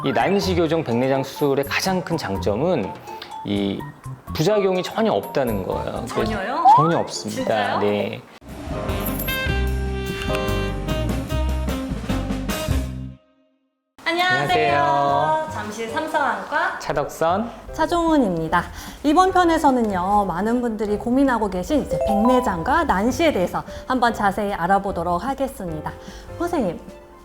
이 난시 교정 백내장 수술의 가장 큰 장점은 이 부작용이 전혀 없다는 거예요. 전혀요? 전혀 없습니다. 진짜요? 네. 안녕하세요. 잠실 삼성안과 차덕선. 차종훈입니다. 이번 편에서는요, 많은 분들이 고민하고 계신 이제 백내장과 난시에 대해서 한번 자세히 알아보도록 하겠습니다. 선생님,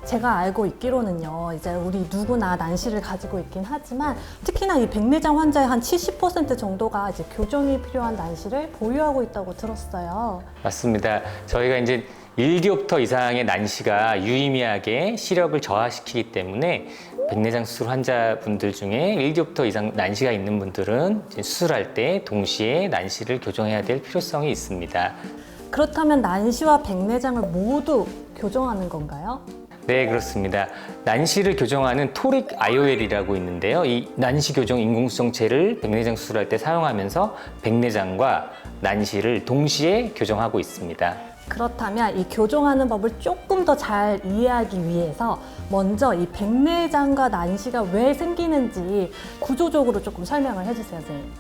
제가 알고 있기로는요, 이제 우리 누구나 난시를 가지고 있긴 하지만 특히나 이 백내장 환자의 한 70% 정도가 이제 교정이 필요한 난시를 보유하고 있다고 들었어요. 맞습니다. 저희가 이제 1디옵터 이상의 난시가 유의미하게 시력을 저하시키기 때문에 백내장 수술 환자분들 중에 1디옵터 이상 난시가 있는 분들은 이제 수술할 때 동시에 난시를 교정해야 될 필요성이 있습니다. 그렇다면 난시와 백내장을 모두 교정하는 건가요? 네, 그렇습니다. 난시를 교정하는 토릭 IOL이라고 있는데요. 이 난시 교정 인공수정체를 백내장 수술할 때 사용하면서 백내장과 난시를 동시에 교정하고 있습니다. 그렇다면 이 교정하는 법을 조금 더 잘 이해하기 위해서 먼저 이 백내장과 난시가 왜 생기는지 구조적으로 조금 설명을 해주세요, 선생님.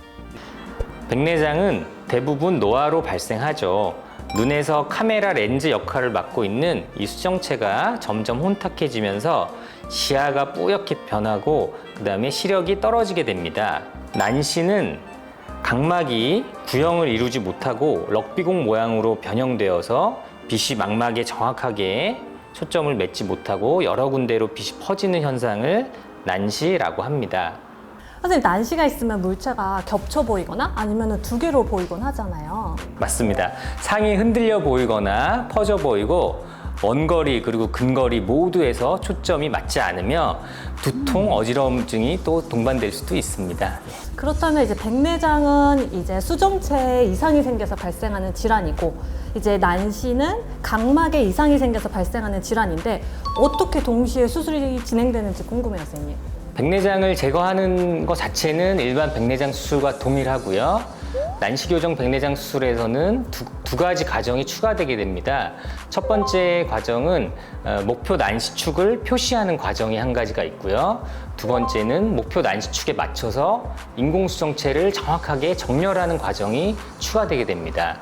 백내장은 대부분 노화로 발생하죠. 눈에서 카메라 렌즈 역할을 맡고 있는 이 수정체가 점점 혼탁해지면서 시야가 뿌옇게 변하고 그다음에 시력이 떨어지게 됩니다. 난시는 각막이 구형을 이루지 못하고 럭비공 모양으로 변형되어서 빛이 망막에 정확하게 초점을 맺지 못하고 여러 군데로 빛이 퍼지는 현상을 난시라고 합니다. 선생님, 난시가 있으면 물체가 겹쳐 보이거나 아니면 두 개로 보이곤 하잖아요. 맞습니다. 상이 흔들려 보이거나 퍼져 보이고 원거리 그리고 근거리 모두에서 초점이 맞지 않으며 두통, 어지러움증이 또 동반될 수도 있습니다. 그렇다면 이제 백내장은 이제 수정체에 이상이 생겨서 발생하는 질환이고, 이제 난시는 각막에 이상이 생겨서 발생하는 질환인데 어떻게 동시에 수술이 진행되는지 궁금해요, 선생님. 백내장을 제거하는 것 자체는 일반 백내장 수술과 동일하고요. 난시 교정 백내장 수술에서는 두 가지 과정이 추가되게 됩니다. 첫 번째 과정은 목표 난시축을 표시하는 과정이 한 가지가 있고요. 두 번째는 목표 난시축에 맞춰서 인공수정체를 정확하게 정렬하는 과정이 추가되게 됩니다.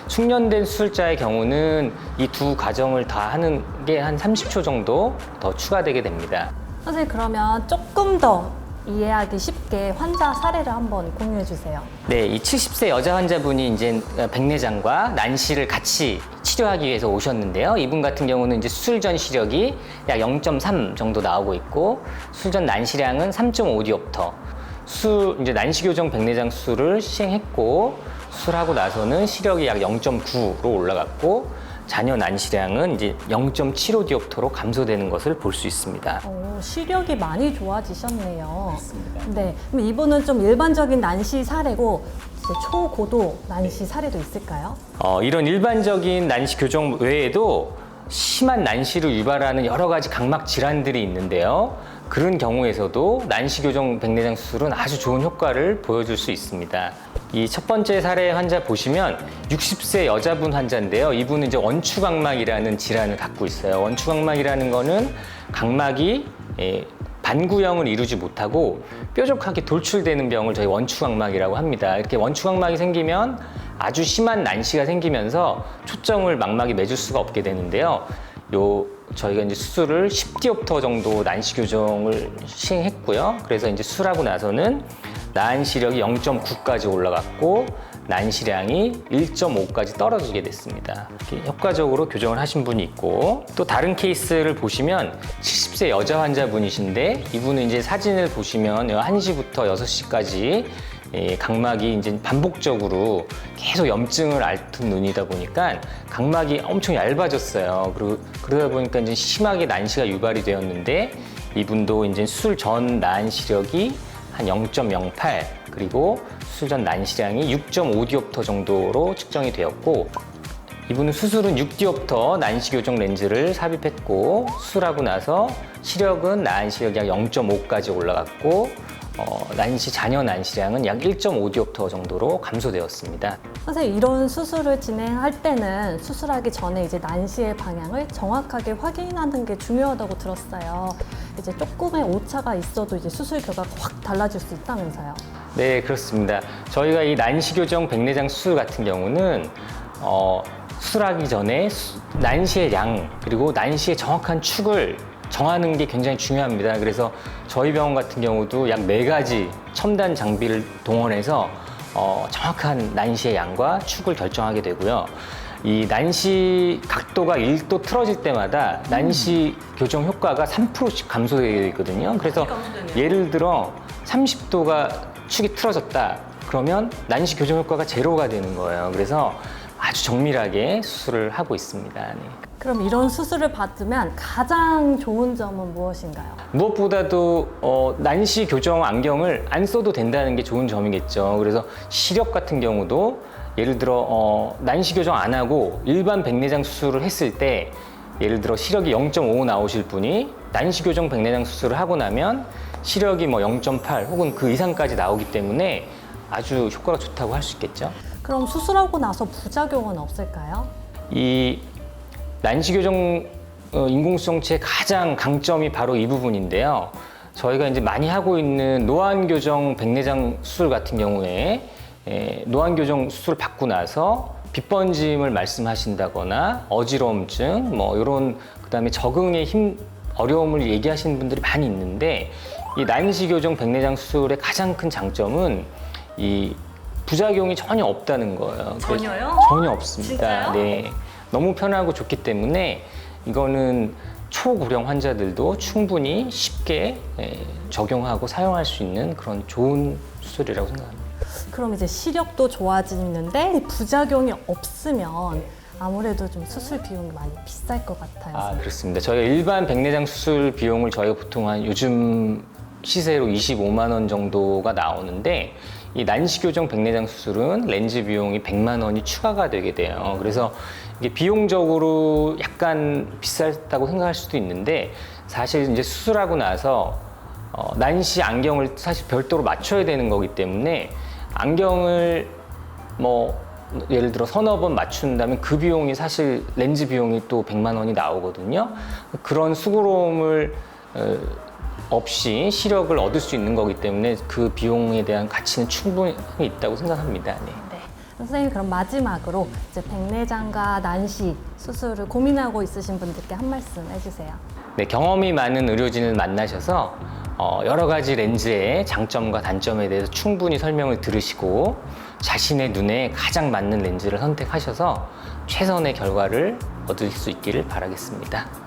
숙련된 수술자의 경우는 이 두 과정을 다 하는 게 한 30초 정도 더 추가되게 됩니다. 선생님, 그러면 조금 더 이해하기 쉽게 환자 사례를 한번 공유해 주세요. 네, 이 70세 여자 환자분이 이제 백내장과 난시를 같이 치료하기 위해서 오셨는데요. 이분 같은 경우는 이제 수술 전 시력이 약 0.3 정도 나오고 있고 수술 전 난시량은 3.5디옵터. 이제 난시 교정 백내장 수술을 시행했고 수술하고 나서는 시력이 약 0.9로 올라갔고 잔여 난시량은 이제 0.75디옵터로 감소되는 것을 볼 수 있습니다. 오, 시력이 많이 좋아지셨네요. 맞습니다. 네, 그럼 이분은 좀 일반적인 난시 사례고 이제 초고도 난시 사례도 있을까요? 이런 일반적인 난시 교정 외에도 심한 난시를 유발하는 여러 가지 각막 질환들이 있는데요. 그런 경우에서도 난시 교정 백내장 수술은 아주 좋은 효과를 보여줄 수 있습니다. 이 첫 번째 사례 환자 보시면 60세 여자분 환자인데요. 이분은 이제 원추각막이라는 질환을 갖고 있어요. 원추각막이라는 거는 각막이 반구형을 이루지 못하고 뾰족하게 돌출되는 병을 저희 원추각막이라고 합니다. 이렇게 원추각막이 생기면 아주 심한 난시가 생기면서 초점을 망막에 맺을 수가 없게 되는데요. 저희가 이제 수술을 10디옵터 정도 난시 교정을 시행했고요. 그래서 이제 수술하고 나서는 난시력이 0.9까지 올라갔고 난시량이 1.5까지 떨어지게 됐습니다. 이렇게 효과적으로 교정을 하신 분이 있고 또 다른 케이스를 보시면 70세 여자 환자분이신데 이분은 이제 사진을 보시면 1시부터 6시까지 각막이 이제 반복적으로 계속 염증을 앓던 눈이다 보니까 각막이 엄청 얇아졌어요. 그리고 그러다 보니까 이제 심하게 난시가 유발이 되었는데 이분도 이제 수술 전 난시력이 한 0.08 그리고 수술 전 난시량이 6.5디옵터 정도로 측정이 되었고 이분은 수술은 6디옵터 난시 교정 렌즈를 삽입했고 수술하고 나서 시력은 난시력이 약 0.5까지 올라갔고 잔여 난시량은 약 1.5디옵터 정도로 감소되었습니다. 선생님, 이런 수술을 진행할 때는 수술하기 전에 이제 난시의 방향을 정확하게 확인하는 게 중요하다고 들었어요. 이제 조금의 오차가 있어도 이제 수술 결과가 확 달라질 수 있다면서요. 네, 그렇습니다. 저희가 이 난시 교정 백내장 수술 같은 경우는 수술하기 전에 난시의 양 그리고 난시의 정확한 축을 정하는 게 굉장히 중요합니다. 그래서 저희 병원 같은 경우도 약 4가지 첨단 장비를 동원해서 정확한 난시의 양과 축을 결정하게 되고요. 이 난시 각도가 1도 틀어질 때마다 난시 교정 효과가 3%씩 감소되게 있거든요. 그래서 예를 들어 30도가 축이 틀어졌다. 그러면 난시 교정 효과가 제로가 되는 거예요. 그래서 아주 정밀하게 수술을 하고 있습니다. 네. 그럼 이런 수술을 받으면 가장 좋은 점은 무엇인가요? 무엇보다도 난시 교정 안경을 안 써도 된다는 게 좋은 점이겠죠. 그래서 시력 같은 경우도 예를 들어 난시 교정 안 하고 일반 백내장 수술을 했을 때 예를 들어 시력이 0.5 나오실 분이 난시 교정 백내장 수술을 하고 나면 시력이 뭐 0.8 혹은 그 이상까지 나오기 때문에 아주 효과가 좋다고 할 수 있겠죠. 그럼 수술하고 나서 부작용은 없을까요? 이 난시 교정 인공수정체의 가장 강점이 바로 이 부분인데요. 저희가 이제 많이 하고 있는 노안 교정 백내장 수술 같은 경우에 노안 교정 수술을 받고 나서 빗번짐을 말씀하신다거나 어지러움증 뭐 이런 그다음에 적응의 어려움을 얘기하시는 분들이 많이 있는데 이 난시 교정 백내장 수술의 가장 큰 장점은 이 부작용이 전혀 없다는 거예요. 전혀요? 전혀 없습니다. 진짜요? 네, 너무 편하고 좋기 때문에 이거는 초고령 환자들도 충분히 쉽게 적용하고 사용할 수 있는 그런 좋은 수술이라고 생각합니다. 그럼 이제 시력도 좋아지는데 부작용이 없으면 아무래도 좀 수술 비용이 많이 비쌀 것 같아요. 아, 그렇습니다. 저희가 일반 백내장 수술 비용을 저희가 보통 한 요즘 시세로 25만 원 정도가 나오는데 이 난시 교정 백내장 수술은 렌즈 비용이 100만 원이 추가가 되게 돼요. 그래서 이게 비용적으로 약간 비쌌다고 생각할 수도 있는데 사실 이제 수술하고 나서 난시 안경을 사실 별도로 맞춰야 되는 거기 때문에 안경을 뭐 예를 들어 서너 번 맞춘다면 그 비용이 사실 렌즈 비용이 또 100만 원이 나오거든요. 그런 수고로움을 없이 시력을 얻을 수 있는 거기 때문에 그 비용에 대한 가치는 충분히 있다고 생각합니다. 네. 네. 선생님, 그럼 마지막으로 이제 백내장과 난시 수술을 고민하고 있으신 분들께 한 말씀 해주세요. 네, 경험이 많은 의료진을 만나셔서 여러 가지 렌즈의 장점과 단점에 대해서 충분히 설명을 들으시고 자신의 눈에 가장 맞는 렌즈를 선택하셔서 최선의 결과를 얻을 수 있기를 바라겠습니다.